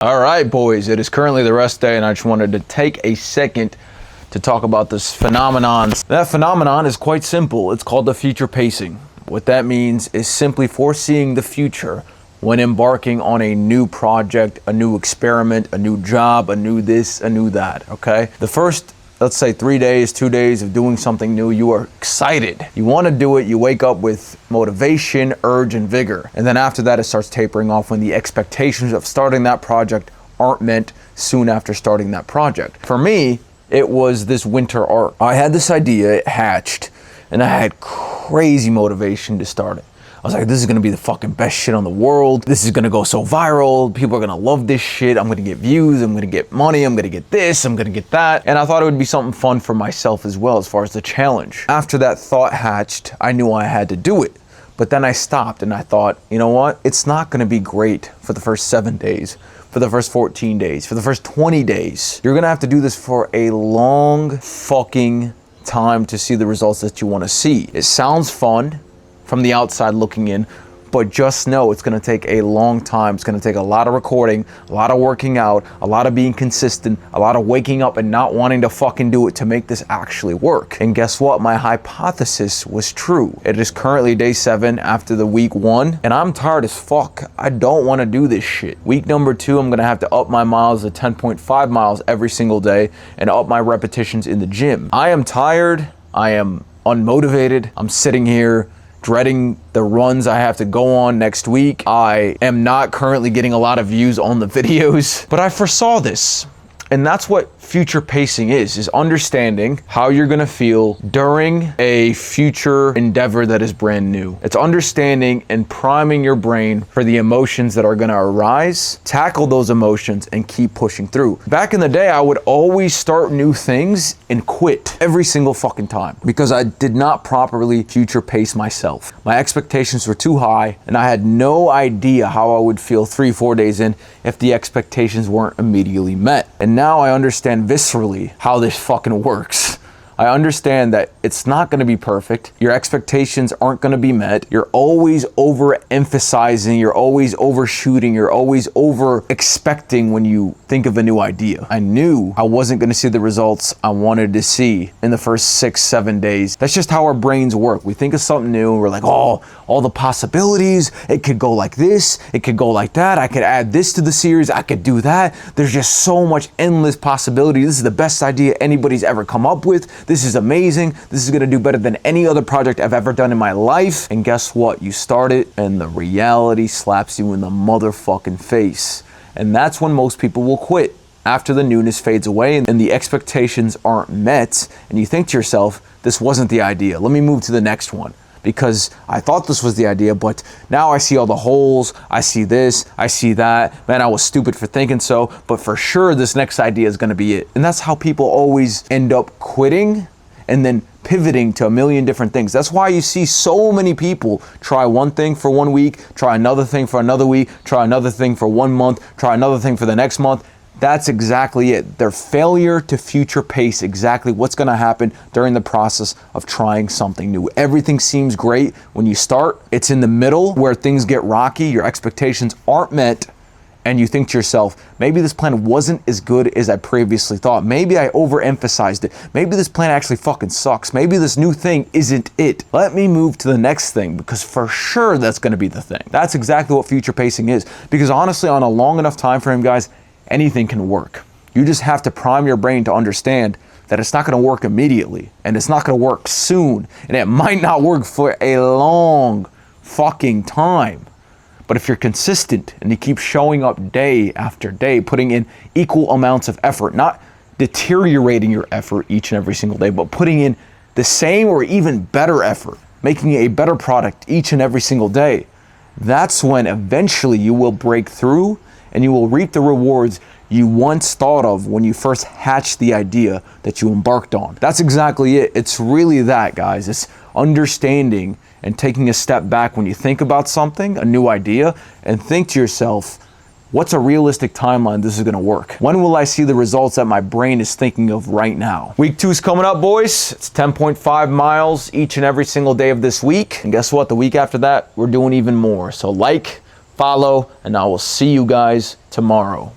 All right, boys, it is currently the rest day, and I just wanted to take a second to talk about this phenomenon. That phenomenon is quite simple. It's called the future pacing. What that means is simply foreseeing the future when embarking on a new project, a new experiment, a new job, a new this, a new that, okay? The first, let's say 3 days, 2 days of doing something new, you are excited. You want to do it, you wake up with motivation, urge, and vigor. And then after that, it starts tapering off when the expectations of starting that project aren't met soon after starting that project. For me, it was this winter arc. I had this idea, it hatched, and I had crazy motivation to start it. I was like, this is gonna be the fucking best shit on the world. This is gonna go so viral. People are gonna love this shit. I'm gonna get views, I'm gonna get money, I'm gonna get this, I'm gonna get that. And I thought it would be something fun for myself as well as far as the challenge. After that thought hatched, I knew I had to do it. But then I stopped and I thought, you know what? It's not gonna be great for the first 7 days, for the first 14 days, for the first 20 days. You're gonna have to do this for a long fucking time to see the results that you wanna see. It sounds fun from the outside looking in, but just know it's gonna take a long time. It's gonna take a lot of recording, a lot of working out, a lot of being consistent, a lot of waking up and not wanting to fucking do it to make this actually work. And guess what? My hypothesis was true. It is currently day 7 after the week 1, and I'm tired as fuck. I don't wanna do this shit. Week number 2, I'm gonna have to up my miles to 10.5 miles every single day and up my repetitions in the gym. I am tired, I am unmotivated, I'm sitting here dreading the runs I have to go on next week. I am not currently getting a lot of views on the videos, but I foresaw this. And that's what future pacing is understanding how you're gonna feel during a future endeavor that is brand new. It's understanding and priming your brain for the emotions that are gonna arise, tackle those emotions, and keep pushing through. Back in the day, I would always start new things and quit every single fucking time because I did not properly future pace myself. My expectations were too high, and I had no idea how I would feel 3-4 days in if the expectations weren't immediately met. And now I understand viscerally how this fucking works. I understand that it's not gonna be perfect. Your expectations aren't gonna be met. You're always overemphasizing, you're always overshooting, you're always over expecting when you think of a new idea. I knew I wasn't gonna see the results I wanted to see in the first 6-7 days. That's just how our brains work. We think of something new and we're like, oh, all the possibilities. It could go like this, it could go like that. I could add this to the series, I could do that. There's just so much endless possibility. This is the best idea anybody's ever come up with. This is amazing. This is gonna do better than any other project I've ever done in my life. And guess what? You start it and the reality slaps you in the motherfucking face. And that's when most people will quit. After the newness fades away and the expectations aren't met, and you think to yourself, this wasn't the idea. Let me move to the next one. Because I thought this was the idea, but now I see all the holes, I see this, I see that. Man, I was stupid for thinking so, but for sure this next idea is gonna be it. And that's how people always end up quitting and then pivoting to a million different things. That's why you see so many people try one thing for 1 week, try another thing for another week, try another thing for 1 month, try another thing for the next month. That's exactly it. Their failure to future pace exactly what's gonna happen during the process of trying something new. Everything seems great when you start. It's in the middle where things get rocky, your expectations aren't met, and you think to yourself, maybe this plan wasn't as good as I previously thought. Maybe I overemphasized it. Maybe this plan actually fucking sucks. Maybe this new thing isn't it. Let me move to the next thing because for sure that's gonna be the thing. That's exactly what future pacing is. Because honestly, on a long enough time frame, guys, anything can work. You just have to prime your brain to understand that it's not gonna work immediately, and it's not gonna work soon, and it might not work for a long fucking time. But if you're consistent and you keep showing up day after day, putting in equal amounts of effort, not deteriorating your effort each and every single day, but putting in the same or even better effort, making a better product each and every single day, that's when eventually you will break through and you will reap the rewards you once thought of when you first hatched the idea that you embarked on. That's exactly it. It's really that, guys. It's understanding and taking a step back when you think about something, a new idea, and think to yourself, what's a realistic timeline this is gonna work? When will I see the results that my brain is thinking of right now? Week 2 is coming up, boys. It's 10.5 miles each and every single day of this week. And guess what? The week after that, we're doing even more. So like, follow, and I will see you guys tomorrow.